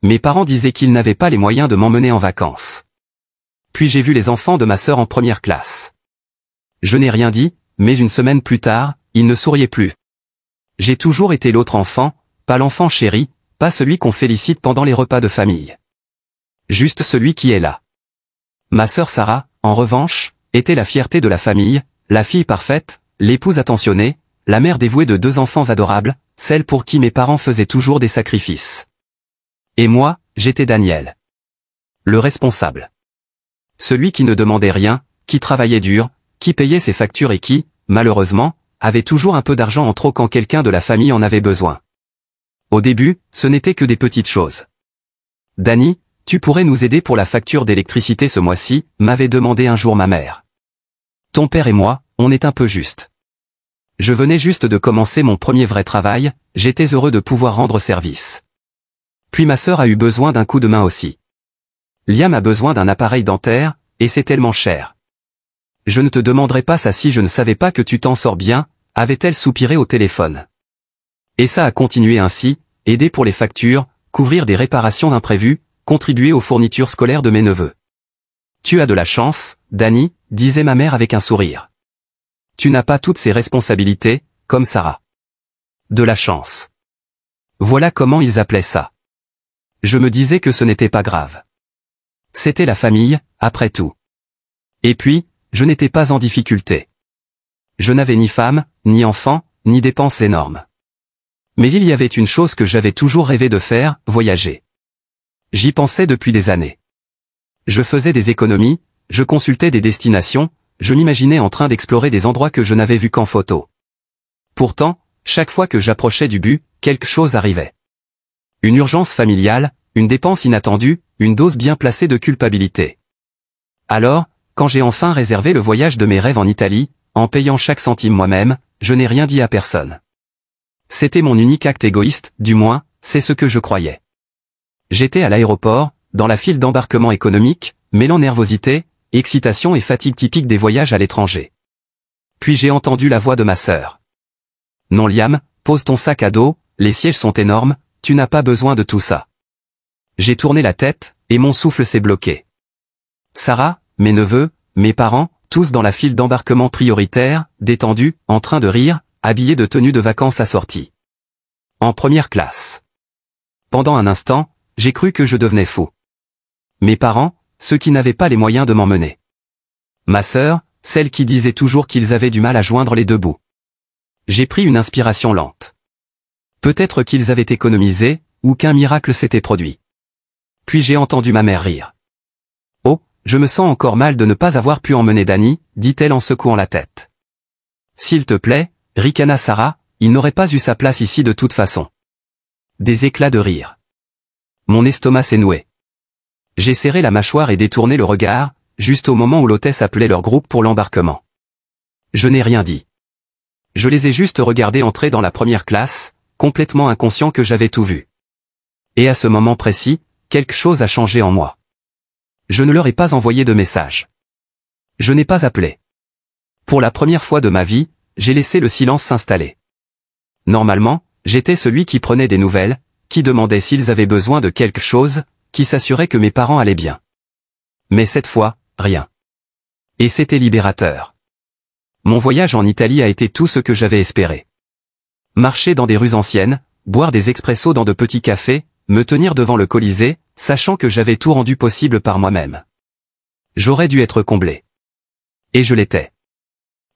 Mes parents disaient qu'ils n'avaient pas les moyens de m'emmener en vacances. Puis j'ai vu les enfants de ma sœur en première classe. Je n'ai rien dit, mais une semaine plus tard, ils ne souriaient plus. J'ai toujours été l'autre enfant, pas l'enfant chéri, pas celui qu'on félicite pendant les repas de famille. Juste celui qui est là. Ma sœur Sarah, en revanche, était la fierté de la famille, la fille parfaite, l'épouse attentionnée, la mère dévouée de 2 enfants adorables, celle pour qui mes parents faisaient toujours des sacrifices. Et moi, j'étais Daniel. Le responsable. Celui qui ne demandait rien, qui travaillait dur, qui payait ses factures et qui, malheureusement, avait toujours un peu d'argent en trop quand quelqu'un de la famille en avait besoin. Au début, ce n'était que des petites choses. Dani, tu pourrais nous aider pour la facture d'électricité ce mois-ci, m'avait demandé un jour ma mère. Ton père et moi, on est un peu juste. Je venais juste de commencer mon premier vrai travail, j'étais heureux de pouvoir rendre service. Puis ma sœur a eu besoin d'un coup de main aussi. Liam a besoin d'un appareil dentaire, et c'est tellement cher. Je ne te demanderais pas ça si je ne savais pas que tu t'en sors bien, avait-elle soupiré au téléphone. Et ça a continué ainsi, aider pour les factures, couvrir des réparations imprévues, contribuer aux fournitures scolaires de mes neveux. Tu as de la chance, Dani, disait ma mère avec un sourire. Tu n'as pas toutes ces responsabilités, comme Sarah. De la chance. Voilà comment ils appelaient ça. Je me disais que ce n'était pas grave. C'était la famille, après tout. Et puis, je n'étais pas en difficulté. Je n'avais ni femme, ni enfant, ni dépenses énormes. Mais il y avait une chose que j'avais toujours rêvé de faire, voyager. J'y pensais depuis des années. Je faisais des économies, je consultais des destinations, je m'imaginais en train d'explorer des endroits que je n'avais vus qu'en photo. Pourtant, chaque fois que j'approchais du but, quelque chose arrivait. Une urgence familiale, une dépense inattendue, une dose bien placée de culpabilité. Alors, quand j'ai enfin réservé le voyage de mes rêves en Italie, en payant chaque centime moi-même, je n'ai rien dit à personne. C'était mon unique acte égoïste, du moins, c'est ce que je croyais. J'étais à l'aéroport, dans la file d'embarquement économique, mêlant nervosité, excitation et fatigue typique des voyages à l'étranger. Puis j'ai entendu la voix de ma sœur. Non Liam, pose ton sac à dos, les sièges sont énormes, tu n'as pas besoin de tout ça. J'ai tourné la tête, et mon souffle s'est bloqué. Sarah, mes neveux, mes parents, tous dans la file d'embarquement prioritaire, détendus, en train de rire, habillés de tenues de vacances assorties. En première classe. Pendant un instant, j'ai cru que je devenais fou. Mes parents, ceux qui n'avaient pas les moyens de m'emmener. Ma sœur, celle qui disait toujours qu'ils avaient du mal à joindre les deux bouts. J'ai pris une inspiration lente. Peut-être qu'ils avaient économisé, ou qu'un miracle s'était produit. Puis j'ai entendu ma mère rire. Oh, je me sens encore mal de ne pas avoir pu emmener Dani, dit-elle en secouant la tête. S'il te plaît, ricana Sarah, il n'aurait pas eu sa place ici de toute façon. Des éclats de rire. Mon estomac s'est noué. J'ai serré la mâchoire et détourné le regard, juste au moment où l'hôtesse appelait leur groupe pour l'embarquement. Je n'ai rien dit. Je les ai juste regardés entrer dans la première classe, complètement inconscient que j'avais tout vu. Et à ce moment précis, quelque chose a changé en moi. Je ne leur ai pas envoyé de message. Je n'ai pas appelé. Pour la première fois de ma vie, j'ai laissé le silence s'installer. Normalement, j'étais celui qui prenait des nouvelles, qui demandait s'ils avaient besoin de quelque chose, qui s'assurait que mes parents allaient bien. Mais cette fois, rien. Et c'était libérateur. Mon voyage en Italie a été tout ce que j'avais espéré. Marcher dans des rues anciennes, boire des expressos dans de petits cafés, me tenir devant le Colisée, sachant que j'avais tout rendu possible par moi-même. J'aurais dû être comblé. Et je l'étais.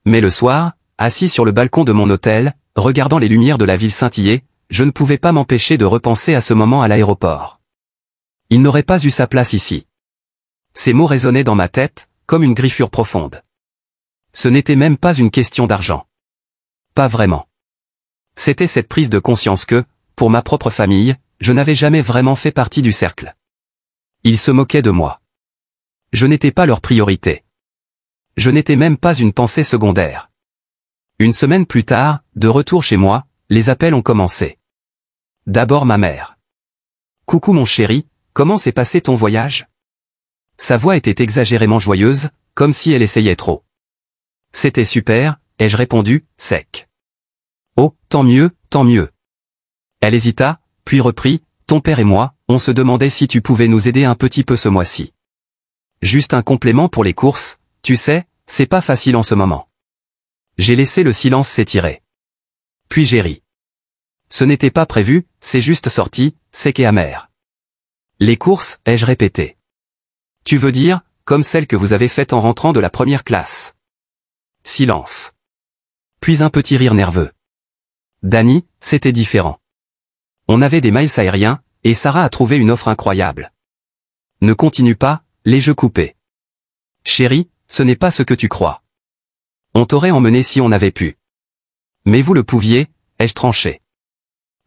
Mais le soir, assis sur le balcon de mon hôtel, regardant les lumières de la ville scintiller, je ne pouvais pas m'empêcher de repenser à ce moment à l'aéroport. Il n'aurait pas eu sa place ici. Ces mots résonnaient dans ma tête, comme une griffure profonde. Ce n'était même pas une question d'argent. Pas vraiment. C'était cette prise de conscience que, pour ma propre famille, je n'avais jamais vraiment fait partie du cercle. Ils se moquaient de moi. Je n'étais pas leur priorité. Je n'étais même pas une pensée secondaire. Une semaine plus tard, de retour chez moi, les appels ont commencé. D'abord ma mère. « Coucou mon chéri, comment s'est passé ton voyage ?» Sa voix était exagérément joyeuse, comme si elle essayait trop. « C'était super », ai-je répondu, sec. « Oh, tant mieux, tant mieux. » Elle hésita, puis reprit, « Ton père et moi, on se demandait si tu pouvais nous aider un petit peu ce mois-ci. Juste un complément pour les courses, tu sais, c'est pas facile en ce moment. J'ai laissé le silence s'étirer. Puis j'ai ri. Ce n'était pas prévu, c'est juste sorti, sec et amer. Les courses, ai-je répété. Tu veux dire, comme celles que vous avez faites en rentrant de la première classe. Silence. Puis un petit rire nerveux. Danny, c'était différent. On avait des miles aériens, et Sarah a trouvé une offre incroyable. Ne continue pas, les jeux coupés. Chérie, ce n'est pas ce que tu crois. On t'aurait emmené si on avait pu. Mais vous le pouviez, ai-je tranché.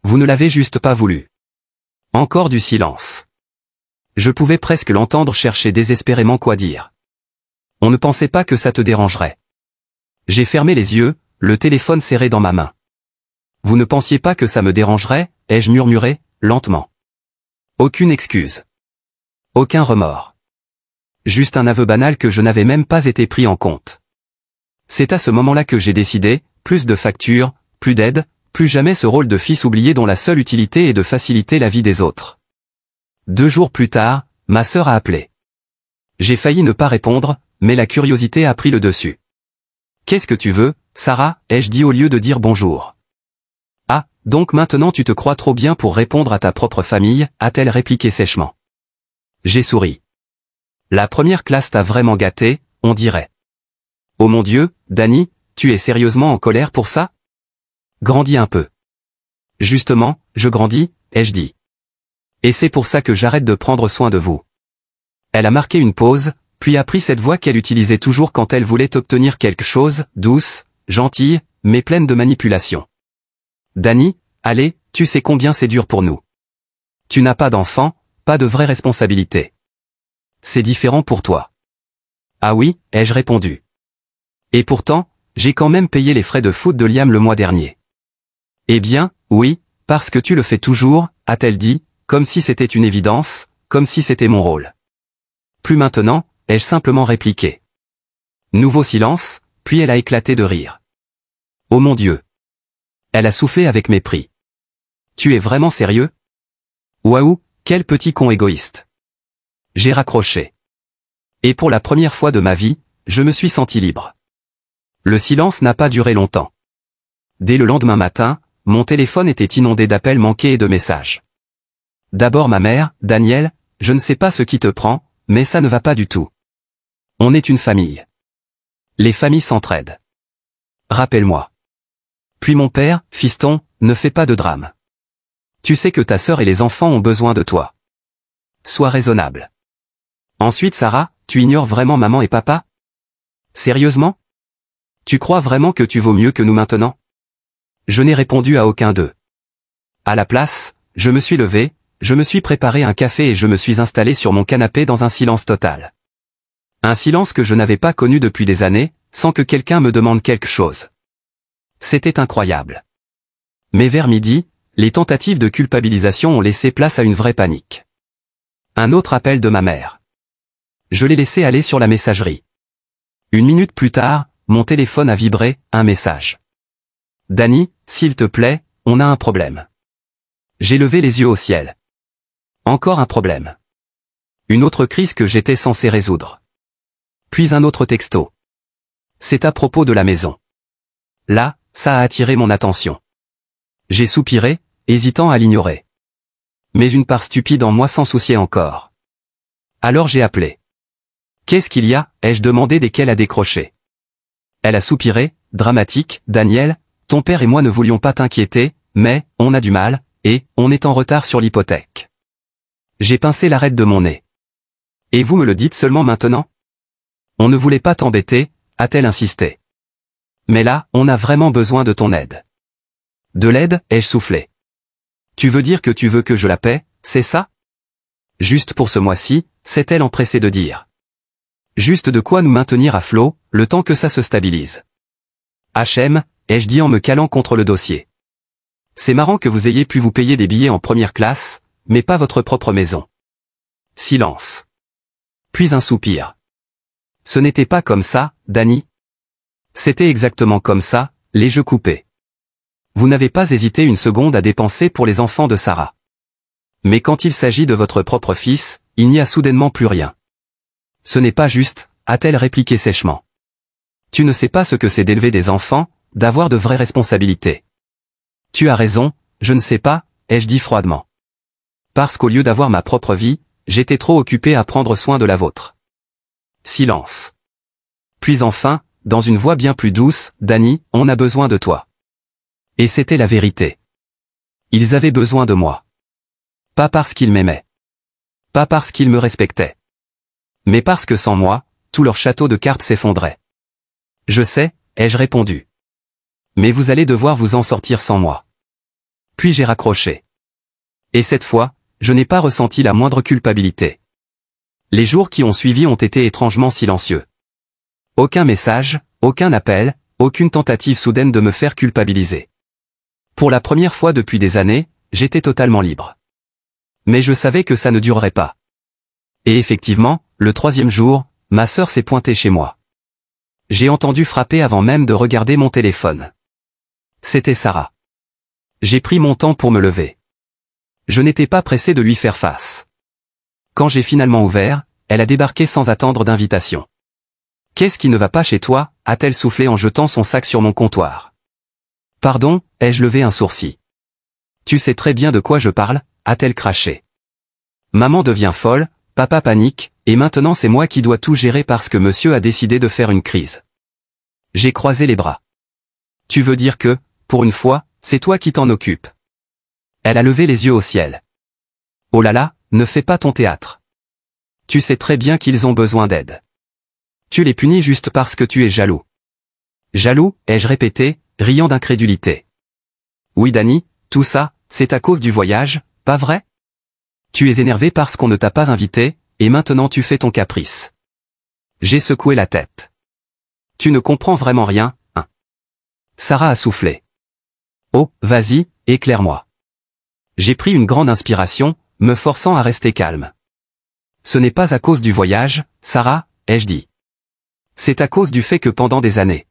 Vous ne l'avez juste pas voulu. Encore du silence. Je pouvais presque l'entendre chercher désespérément quoi dire. On ne pensait pas que ça te dérangerait. J'ai fermé les yeux, le téléphone serré dans ma main. Vous ne pensiez pas que ça me dérangerait, ai-je murmuré, lentement. Aucune excuse. Aucun remords. Juste un aveu banal que je n'avais même pas été pris en compte. C'est à ce moment-là que j'ai décidé, plus de factures, plus d'aide, plus jamais ce rôle de fils oublié dont la seule utilité est de faciliter la vie des autres. 2 jours plus tard, ma sœur a appelé. J'ai failli ne pas répondre, mais la curiosité a pris le dessus. Qu'est-ce que tu veux, Sarah, ai-je dit au lieu de dire bonjour. Ah, donc maintenant tu te crois trop bien pour répondre à ta propre famille, a-t-elle répliqué sèchement. J'ai souri. La première classe t'a vraiment gâté, on dirait. Oh mon Dieu, Danny, tu es sérieusement en colère pour ça? Grandis un peu. Justement, je grandis, ai-je dit. Et c'est pour ça que j'arrête de prendre soin de vous. Elle a marqué une pause, puis a pris cette voix qu'elle utilisait toujours quand elle voulait obtenir quelque chose, douce, gentille, mais pleine de manipulation. Danny, allez, tu sais combien c'est dur pour nous. Tu n'as pas d'enfant, pas de vraie responsabilité. C'est différent pour toi. Ah oui, ai-je répondu. Et pourtant, j'ai quand même payé les frais de foot de Liam le mois dernier. Eh bien, oui, parce que tu le fais toujours, a-t-elle dit, comme si c'était une évidence, comme si c'était mon rôle. Plus maintenant, ai-je simplement répliqué. Nouveau silence, puis elle a éclaté de rire. Oh mon Dieu. Elle a soufflé avec mépris. Tu es vraiment sérieux? Waouh, quel petit con égoïste. J'ai raccroché. Et pour la première fois de ma vie, je me suis senti libre. Le silence n'a pas duré longtemps. Dès le lendemain matin, mon téléphone était inondé d'appels manqués et de messages. D'abord ma mère, Daniel, je ne sais pas ce qui te prend, mais ça ne va pas du tout. On est une famille. Les familles s'entraident. Rappelle-moi. Puis mon père, fiston, ne fais pas de drame. Tu sais que ta sœur et les enfants ont besoin de toi. Sois raisonnable. Ensuite Sarah, tu ignores vraiment maman et papa? Sérieusement? Tu crois vraiment que tu vaux mieux que nous maintenant? Je n'ai répondu à aucun d'eux. À la place, je me suis levé, je me suis préparé un café et je me suis installé sur mon canapé dans un silence total. Un silence que je n'avais pas connu depuis des années, sans que quelqu'un me demande quelque chose. C'était incroyable. Mais vers midi, les tentatives de culpabilisation ont laissé place à une vraie panique. Un autre appel de ma mère. Je l'ai laissé aller sur la messagerie. 1 minute plus tard, mon téléphone a vibré, un message. Danny, s'il te plaît, on a un problème. J'ai levé les yeux au ciel. Encore un problème. Une autre crise que j'étais censé résoudre. Puis un autre texto. C'est à propos de la maison. Là, ça a attiré mon attention. J'ai soupiré, hésitant à l'ignorer. Mais une part stupide en moi s'en souciait encore. Alors j'ai appelé. Qu'est-ce qu'il y a, ai-je demandé dès qu'elle a décroché. Elle a soupiré, dramatique, Daniel, ton père et moi ne voulions pas t'inquiéter, mais, on a du mal, et, on est en retard sur l'hypothèque. J'ai pincé l'arête de mon nez. Et vous me le dites seulement maintenant? On ne voulait pas t'embêter, a-t-elle insisté. Mais là, on a vraiment besoin de ton aide. De l'aide, ai-je soufflé. Tu veux dire que tu veux que je la paie, c'est ça? Juste pour ce mois-ci, s'est-elle empressée de dire. Juste de quoi nous maintenir à flot, le temps que ça se stabilise. HM, ai-je dit en me calant contre le dossier. C'est marrant que vous ayez pu vous payer des billets en première classe, mais pas votre propre maison. Silence. Puis un soupir. Ce n'était pas comme ça, Danny. C'était exactement comme ça, les jeux coupés. Vous n'avez pas hésité une seconde à dépenser pour les enfants de Sarah. Mais quand il s'agit de votre propre fils, il n'y a soudainement plus rien. Ce n'est pas juste, a-t-elle répliqué sèchement. Tu ne sais pas ce que c'est d'élever des enfants, d'avoir de vraies responsabilités. Tu as raison, je ne sais pas, ai-je dit froidement. Parce qu'au lieu d'avoir ma propre vie, j'étais trop occupé à prendre soin de la vôtre. Silence. Puis enfin, dans une voix bien plus douce, Danny, on a besoin de toi. Et c'était la vérité. Ils avaient besoin de moi. Pas parce qu'ils m'aimaient. Pas parce qu'ils me respectaient. Mais parce que sans moi, tout leur château de cartes s'effondrait. Je sais, ai-je répondu. Mais vous allez devoir vous en sortir sans moi. Puis j'ai raccroché. Et cette fois, je n'ai pas ressenti la moindre culpabilité. Les jours qui ont suivi ont été étrangement silencieux. Aucun message, aucun appel, aucune tentative soudaine de me faire culpabiliser. Pour la première fois depuis des années, j'étais totalement libre. Mais je savais que ça ne durerait pas. Et effectivement, le 3e jour, ma sœur s'est pointée chez moi. J'ai entendu frapper avant même de regarder mon téléphone. C'était Sarah. J'ai pris mon temps pour me lever. Je n'étais pas pressé de lui faire face. Quand j'ai finalement ouvert, elle a débarqué sans attendre d'invitation. « Qu'est-ce qui ne va pas chez toi ?» a-t-elle soufflé en jetant son sac sur mon comptoir. « Pardon ?» ai-je levé un sourcil. « Tu sais très bien de quoi je parle ?» a-t-elle craché. Maman devient folle, papa panique, et maintenant c'est moi qui dois tout gérer parce que monsieur a décidé de faire une crise. J'ai croisé les bras. « Tu veux dire que, pour une fois, c'est toi qui t'en occupes ?» Elle a levé les yeux au ciel. « Oh là là, ne fais pas ton théâtre. Tu sais très bien qu'ils ont besoin d'aide. Tu les punis juste parce que tu es jaloux. » Jaloux, ai-je répété, riant d'incrédulité. Oui Danny, tout ça, c'est à cause du voyage, pas vrai? Tu es énervé parce qu'on ne t'a pas invité, et maintenant tu fais ton caprice. J'ai secoué la tête. Tu ne comprends vraiment rien, hein? Sarah a soufflé. Oh, vas-y, éclaire-moi. J'ai pris une grande inspiration, me forçant à rester calme. Ce n'est pas à cause du voyage, Sarah, ai-je dit. C'est à cause du fait que pendant des années.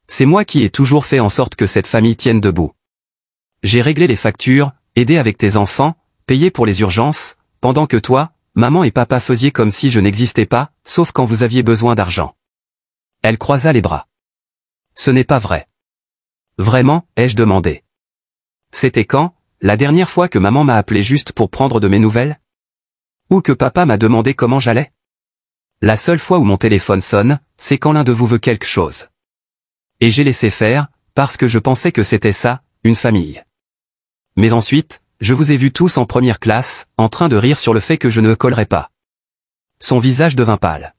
C'est moi qui ai toujours fait en sorte que cette famille tienne debout. J'ai réglé les factures, aidé avec tes enfants, payé pour les urgences, pendant que toi, maman et papa faisiez comme si je n'existais pas, sauf quand vous aviez besoin d'argent. Elle croisa les bras. Ce n'est pas vrai. Vraiment, ai-je demandé. C'était quand, la dernière fois que maman m'a appelé juste pour prendre de mes nouvelles? Ou que papa m'a demandé comment j'allais? La seule fois où mon téléphone sonne, c'est quand l'un de vous veut quelque chose. Et j'ai laissé faire, parce que je pensais que c'était ça, une famille. Mais ensuite, je vous ai vus tous en première classe, en train de rire sur le fait que je ne collerais pas. Son visage devint pâle.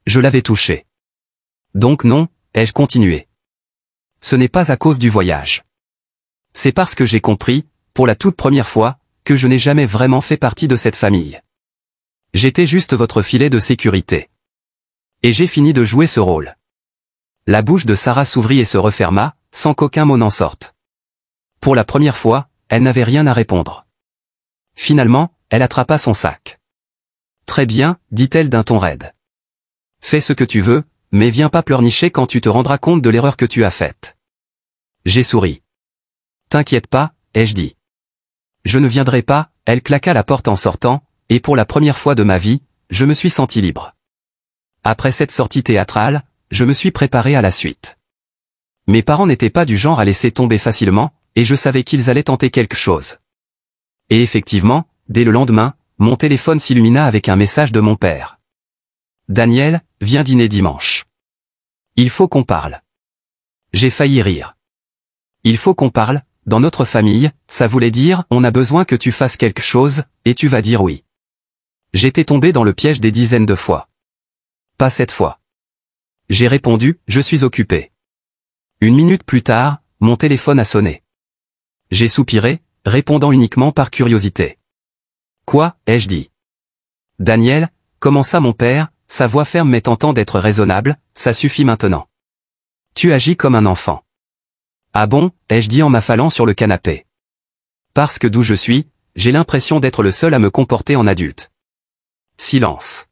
Je l'avais touché. Donc non, ai-je continué. Ce n'est pas à cause du voyage. C'est parce que j'ai compris, pour la toute première fois, que je n'ai jamais vraiment fait partie de cette famille. J'étais juste votre filet de sécurité. Et j'ai fini de jouer ce rôle. La bouche de Sarah s'ouvrit et se referma, sans qu'aucun mot n'en sorte. Pour la première fois, elle n'avait rien à répondre. Finalement, elle attrapa son sac. « Très bien, dit-elle d'un ton raide. Fais ce que tu veux, mais viens pas pleurnicher quand tu te rendras compte de l'erreur que tu as faite. » J'ai souri. « T'inquiète pas, ai-je dit. Je ne viendrai pas, » elle claqua la porte en sortant, et pour la première fois de ma vie, je me suis senti libre. Après cette sortie théâtrale, je me suis préparé à la suite. Mes parents n'étaient pas du genre à laisser tomber facilement, et je savais qu'ils allaient tenter quelque chose. Et effectivement, dès le lendemain, mon téléphone s'illumina avec un message de mon père. « Daniel, viens dîner dimanche. Il faut qu'on parle. » J'ai failli rire. Il faut qu'on parle, dans notre famille, ça voulait dire « on a besoin que tu fasses quelque chose, et tu vas dire oui ». J'étais tombé dans le piège des dizaines de fois. Pas cette fois. J'ai répondu « je suis occupé ». 1 minute plus tard, mon téléphone a sonné. J'ai soupiré, répondant uniquement par curiosité. « Quoi ?» ai-je dit. « Daniel, comment ça mon père ?» Sa voix ferme mais tentant d'être raisonnable, « ça suffit maintenant. Tu agis comme un enfant. » « Ah bon ?» ai-je dit en m'affalant sur le canapé. Parce que d'où je suis, j'ai l'impression d'être le seul à me comporter en adulte. Silence.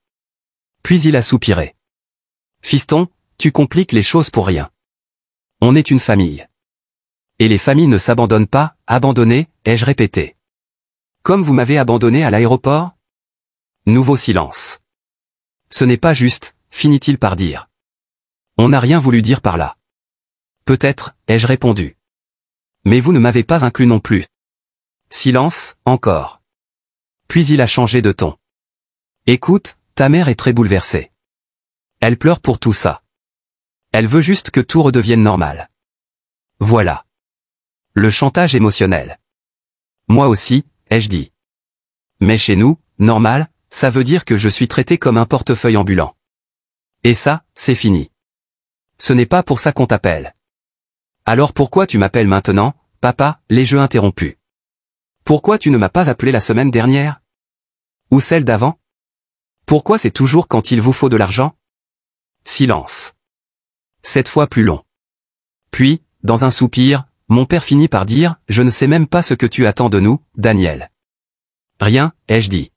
Puis il a soupiré. « Fiston, tu compliques les choses pour rien. On est une famille. Et les familles ne s'abandonnent pas, abandonner, ai-je répété. Comme vous m'avez abandonné à l'aéroport? Nouveau silence. Ce n'est pas juste, finit-il par dire. On n'a rien voulu dire par là. Peut-être, ai-je répondu. Mais vous ne m'avez pas inclus non plus. Silence, encore. Puis il a changé de ton. Écoute, ta mère est très bouleversée. Elle pleure pour tout ça. Elle veut juste que tout redevienne normal. Voilà. Le chantage émotionnel. Moi aussi, ai-je dit. Mais chez nous, normal, ça veut dire que je suis traité comme un portefeuille ambulant. Et ça, c'est fini. Ce n'est pas pour ça qu'on t'appelle. Alors pourquoi tu m'appelles maintenant, papa, les jeux interrompus? Pourquoi tu ne m'as pas appelé la semaine dernière? Ou celle d'avant? Pourquoi c'est toujours quand il vous faut de l'argent? Silence. Cette fois plus long. Puis, dans un soupir, mon père finit par dire, je ne sais même pas ce que tu attends de nous, Daniel. Rien, ai-je dit.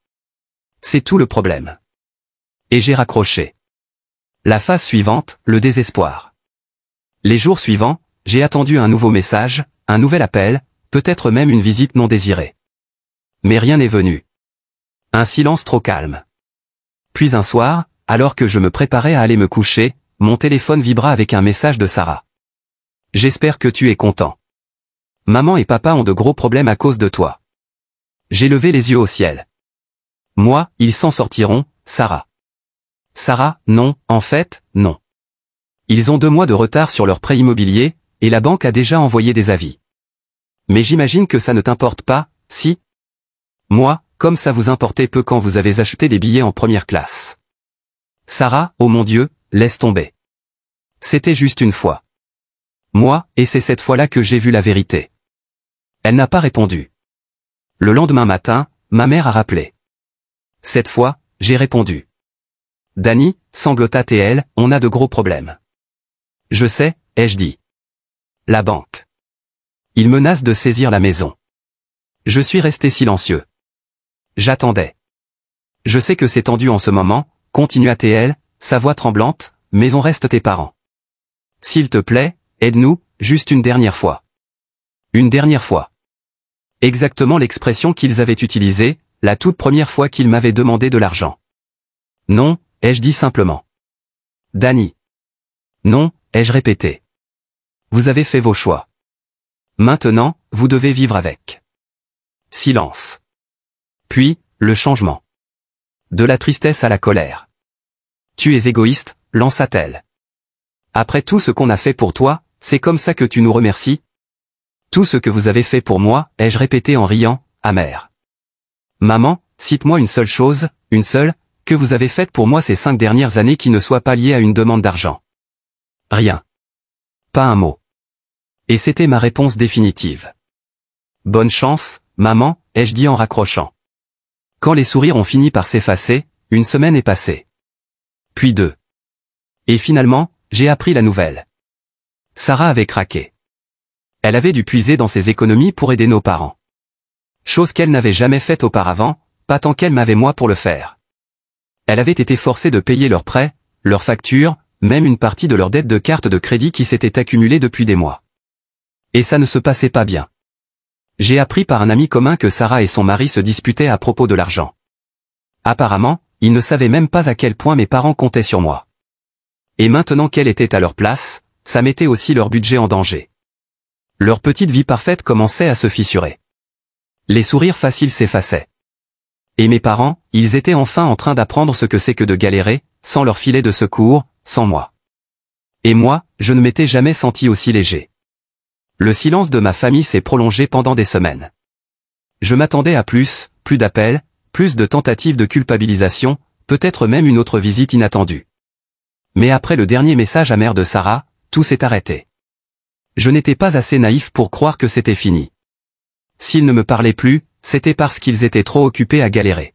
C'est tout le problème. Et j'ai raccroché. La phase suivante, le désespoir. Les jours suivants, j'ai attendu un nouveau message, un nouvel appel, peut-être même une visite non désirée. Mais rien n'est venu. Un silence trop calme. Puis un soir, alors que je me préparais à aller me coucher, mon téléphone vibra avec un message de Sarah. J'espère que tu es content. Maman et papa ont de gros problèmes à cause de toi. J'ai levé les yeux au ciel. Moi, ils s'en sortiront, Sarah. Sarah, non, en fait, non. Ils ont 2 mois de retard sur leur prêt immobilier, et la banque a déjà envoyé des avis. Mais j'imagine que ça ne t'importe pas, si? Moi, comme ça vous importait peu quand vous avez acheté des billets en première classe. Sarah, oh mon Dieu, laisse tomber. C'était juste une fois. Moi, et c'est cette fois-là que j'ai vu la vérité. Elle n'a pas répondu. Le lendemain matin, ma mère a rappelé. Cette fois, j'ai répondu. Dani, sanglota-t-elle, on a de gros problèmes. Je sais, ai-je dit. La banque. Ils menacent de saisir la maison. Je suis resté silencieux. J'attendais. Je sais que c'est tendu en ce moment, continua-t-elle, sa voix tremblante, mais on reste tes parents. S'il te plaît, aide-nous, juste une dernière fois. Une dernière fois. Exactement l'expression qu'ils avaient utilisée, la toute première fois qu'ils m'avaient demandé de l'argent. Non, ai-je dit simplement. Dani. Non, ai-je répété. Vous avez fait vos choix. Maintenant, vous devez vivre avec. Silence. Puis, le changement. De la tristesse à la colère. Tu es égoïste, lança-t-elle. Après tout ce qu'on a fait pour toi, c'est comme ça que tu nous remercies? Tout ce que vous avez fait pour moi, ai-je répété en riant, amer. Maman, cite-moi une seule chose, une seule, que vous avez faite pour moi ces 5 dernières années qui ne soit pas liée à une demande d'argent. Rien. Pas un mot. Et c'était ma réponse définitive. Bonne chance, maman, ai-je dit en raccrochant. Quand les sourires ont fini par s'effacer, une semaine est passée. Puis 2. Et finalement, j'ai appris la nouvelle. Sarah avait craqué. Elle avait dû puiser dans ses économies pour aider nos parents. Chose qu'elle n'avait jamais faite auparavant, pas tant qu'elle m'avait moi pour le faire. Elle avait été forcée de payer leurs prêts, leurs factures, même une partie de leur dette de carte de crédit qui s'était accumulée depuis des mois. Et ça ne se passait pas bien. J'ai appris par un ami commun que Sarah et son mari se disputaient à propos de l'argent. Apparemment, ils ne savaient même pas à quel point mes parents comptaient sur moi. Et maintenant qu'elle était à leur place, ça mettait aussi leur budget en danger. Leur petite vie parfaite commençait à se fissurer. Les sourires faciles s'effaçaient. Et mes parents, ils étaient enfin en train d'apprendre ce que c'est que de galérer, sans leur filet de secours, sans moi. Et moi, je ne m'étais jamais senti aussi léger. Le silence de ma famille s'est prolongé pendant des semaines. Je m'attendais à plus d'appels, plus de tentatives de culpabilisation, peut-être même une autre visite inattendue. Mais après le dernier message amer de Sarah, tout s'est arrêté. Je n'étais pas assez naïf pour croire que c'était fini. S'ils ne me parlaient plus, c'était parce qu'ils étaient trop occupés à galérer.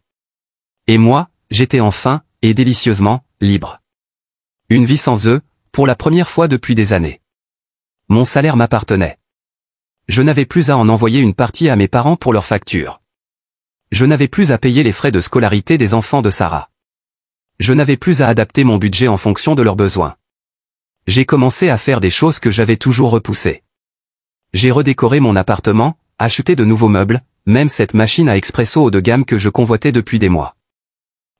Et moi, j'étais enfin, et délicieusement, libre. Une vie sans eux, pour la première fois depuis des années. Mon salaire m'appartenait. Je n'avais plus à en envoyer une partie à mes parents pour leurs factures. Je n'avais plus à payer les frais de scolarité des enfants de Sarah. Je n'avais plus à adapter mon budget en fonction de leurs besoins. J'ai commencé à faire des choses que j'avais toujours repoussées. J'ai redécoré mon appartement, acheté de nouveaux meubles, même cette machine à expresso haut de gamme que je convoitais depuis des mois.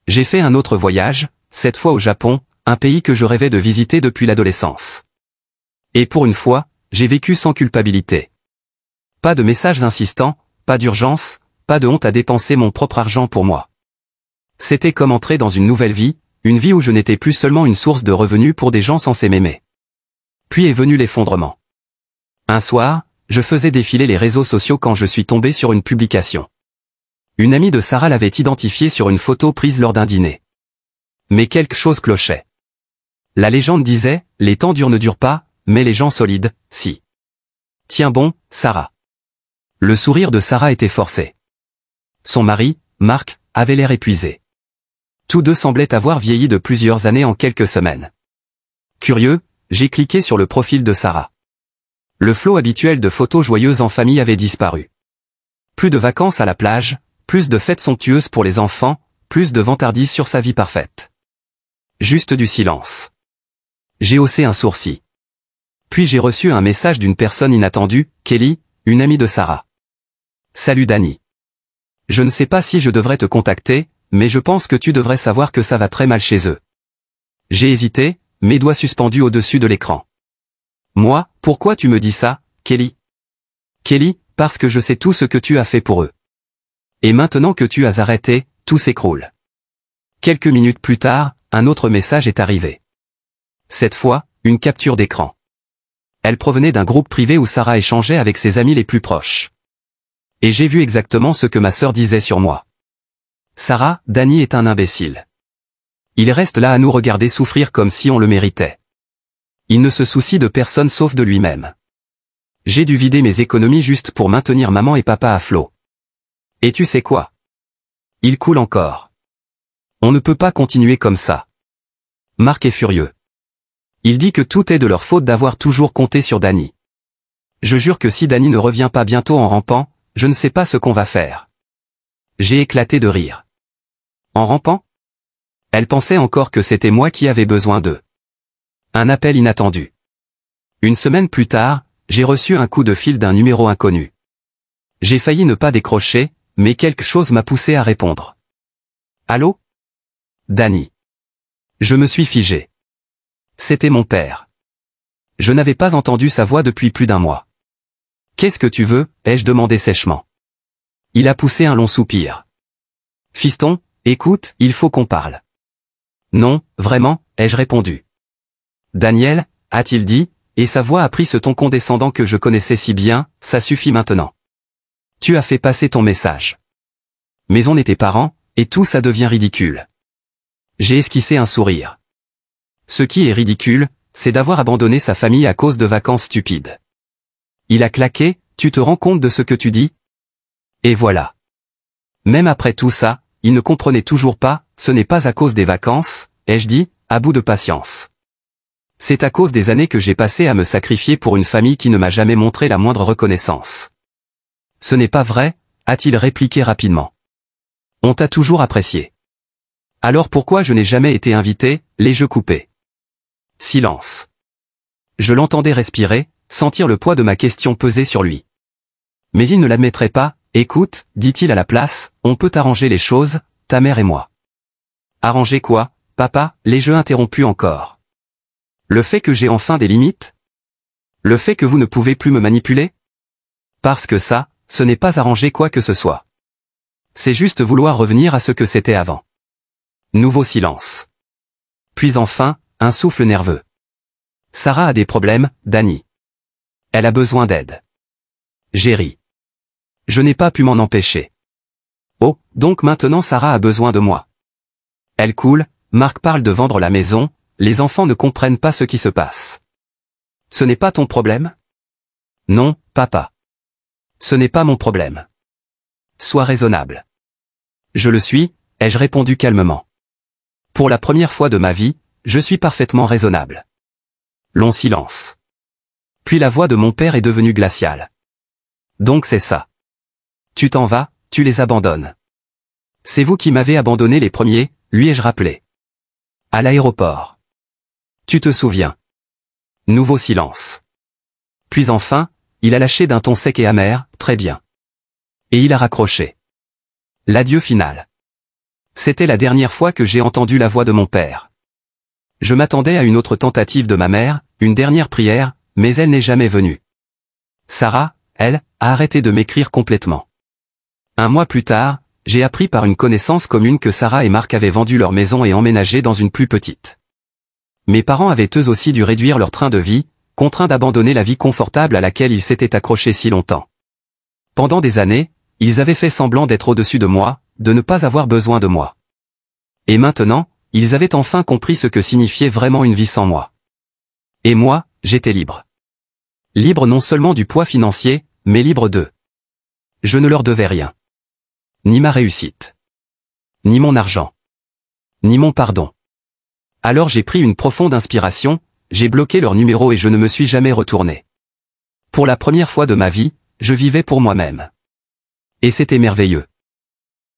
J'ai fait un autre voyage, cette fois au Japon, un pays que je rêvais de visiter depuis l'adolescence. Et pour une fois, j'ai vécu sans culpabilité. Pas de messages insistants, pas d'urgence, pas de honte à dépenser mon propre argent pour moi. C'était comme entrer dans une nouvelle vie, une vie où je n'étais plus seulement une source de revenus pour des gens censés m'aimer. Puis est venu l'effondrement. Un soir, je faisais défiler les réseaux sociaux quand je suis tombé sur une publication. Une amie de Sarah l'avait identifiée sur une photo prise lors d'un dîner. Mais quelque chose clochait. La légende disait, les temps durs ne durent pas, mais les gens solides, si. Tiens bon, Sarah. Le sourire de Sarah était forcé. Son mari, Marc, avait l'air épuisé. Tous deux semblaient avoir vieilli de plusieurs années en quelques semaines. Curieux, j'ai cliqué sur le profil de Sarah. Le flot habituel de photos joyeuses en famille avait disparu. Plus de vacances à la plage, plus de fêtes somptueuses pour les enfants, plus de vantardises sur sa vie parfaite. Juste du silence. J'ai haussé un sourcil. Puis j'ai reçu un message d'une personne inattendue, Kelly, une amie de Sarah. Salut Dani. Je ne sais pas si je devrais te contacter, mais je pense que tu devrais savoir que ça va très mal chez eux. J'ai hésité, mes doigts suspendus au-dessus de l'écran. Moi, pourquoi tu me dis ça, Kelly? Kelly, parce que je sais tout ce que tu as fait pour eux. Et maintenant que tu as arrêté, tout s'écroule. Quelques minutes plus tard, un autre message est arrivé. Cette fois, une capture d'écran. Elle provenait d'un groupe privé où Sarah échangeait avec ses amis les plus proches. Et j'ai vu exactement ce que ma sœur disait sur moi. Sarah, Dani est un imbécile. Il reste là à nous regarder souffrir comme si on le méritait. Il ne se soucie de personne sauf de lui-même. J'ai dû vider mes économies juste pour maintenir maman et papa à flot. Et tu sais quoi? Il coule encore. On ne peut pas continuer comme ça. Marc est furieux. Il dit que tout est de leur faute d'avoir toujours compté sur Dani. Je jure que si Dani ne revient pas bientôt en rampant, je ne sais pas ce qu'on va faire. J'ai éclaté de rire. En rampant? Elle pensait encore que c'était moi qui avais besoin d'eux. Un appel inattendu. Une semaine plus tard, j'ai reçu un coup de fil d'un numéro inconnu. J'ai failli ne pas décrocher, mais quelque chose m'a poussé à répondre. Allô? Dani. Je me suis figé. C'était mon père. Je n'avais pas entendu sa voix depuis plus d'un mois. Qu'est-ce que tu veux? Ai-je demandé sèchement. Il a poussé un long soupir. Fiston, écoute, il faut qu'on parle. Non, vraiment, ai-je répondu. Daniel, a-t-il dit, et sa voix a pris ce ton condescendant que je connaissais si bien, ça suffit maintenant. Tu as fait passer ton message. Mais on était parents, et tout ça devient ridicule. J'ai esquissé un sourire. Ce qui est ridicule, c'est d'avoir abandonné sa famille à cause de vacances stupides. Il a claqué, tu te rends compte de ce que tu dis? Et voilà. Même après tout ça, il ne comprenait toujours pas, ce n'est pas à cause des vacances, ai-je dit, à bout de patience. C'est à cause des années que j'ai passées à me sacrifier pour une famille qui ne m'a jamais montré la moindre reconnaissance. Ce n'est pas vrai, a-t-il répliqué rapidement. On t'a toujours apprécié. Alors pourquoi je n'ai jamais été invité, les jeux coupés? Silence. Je l'entendais respirer, sentir le poids de ma question peser sur lui. Mais il ne l'admettrait pas, écoute, dit-il à la place, on peut arranger les choses, ta mère et moi. Arranger quoi, papa? Les jeux interrompus encore. Le fait que j'ai enfin des limites? Le fait que vous ne pouvez plus me manipuler? Parce que ça, ce n'est pas arranger quoi que ce soit. C'est juste vouloir revenir à ce que c'était avant. Nouveau silence. Puis enfin, un souffle nerveux. Sarah a des problèmes, Dani. Elle a besoin d'aide. J'ai ri. Je n'ai pas pu m'en empêcher. Oh, donc maintenant Sarah a besoin de moi. Elle coule, Marc parle de vendre la maison, les enfants ne comprennent pas ce qui se passe. Ce n'est pas ton problème? Non, papa. Ce n'est pas mon problème. Sois raisonnable. Je le suis, ai-je répondu calmement. Pour la première fois de ma vie, je suis parfaitement raisonnable. Long silence. Puis la voix de mon père est devenue glaciale. Donc c'est ça. Tu t'en vas, tu les abandonnes. C'est vous qui m'avez abandonné les premiers, lui ai-je rappelé. À l'aéroport. Tu te souviens. Nouveau silence. Puis enfin, il a lâché d'un ton sec et amer, très bien. Et il a raccroché. L'adieu final. C'était la dernière fois que j'ai entendu la voix de mon père. Je m'attendais à une autre tentative de ma mère, une dernière prière, mais elle n'est jamais venue. Sarah, elle, a arrêté de m'écrire complètement. Un mois plus tard, j'ai appris par une connaissance commune que Sarah et Marc avaient vendu leur maison et emménagé dans une plus petite. Mes parents avaient eux aussi dû réduire leur train de vie, contraints d'abandonner la vie confortable à laquelle ils s'étaient accrochés si longtemps. Pendant des années, ils avaient fait semblant d'être au-dessus de moi, de ne pas avoir besoin de moi. Et maintenant, ils avaient enfin compris ce que signifiait vraiment une vie sans moi. Et moi, j'étais libre. Libre non seulement du poids financier, mais libre d'eux. Je ne leur devais rien. Ni ma réussite. Ni mon argent. Ni mon pardon. Alors j'ai pris une profonde inspiration, j'ai bloqué leur numéro et je ne me suis jamais retourné. Pour la première fois de ma vie, je vivais pour moi-même. Et c'était merveilleux.